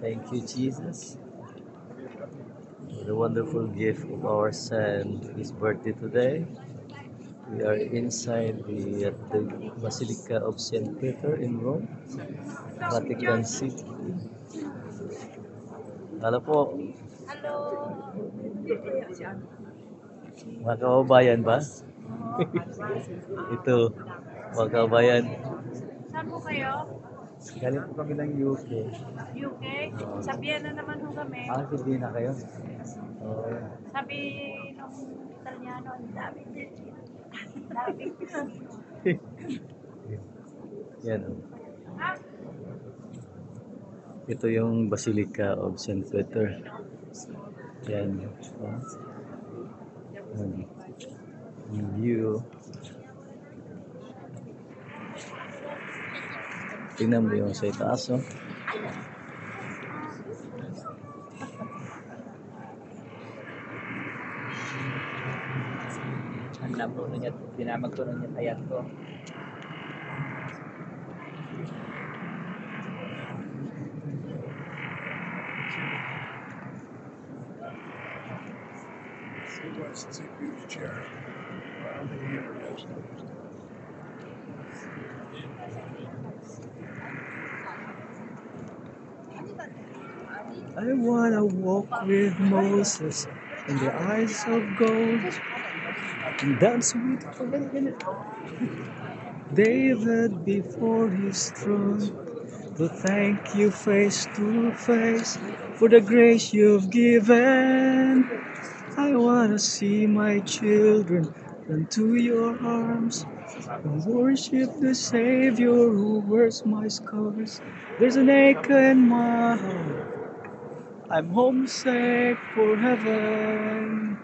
Thank you, Jesus, for the wonderful gift of our son, his birthday today. We are inside the Basilica of St. Peter in Rome, Vatican City. Hello po, mga kababayan ba? Ito, mga kababayan. Saan po kayo? Galing po kami ng UK. UK? Sa Vienna naman ho kami. Sabihin na kayo. Oh, Sabi nung Italiano, ang dami din. Dami. yan. Ito yung Basilica of St. Peter. Yan. Oh. Yung view. Tingnan mo yung sa itaas, oh. Ang napuno niya, dinamag ko na niya tayat ko. I wanna walk with Moses in the eyes of gold and dance with David before his throne to thank you face to face for the grace you've given. I wanna see my children run to your arms and worship the Savior who wears my scars. There's an ache in my heart. I'm homesick for heaven.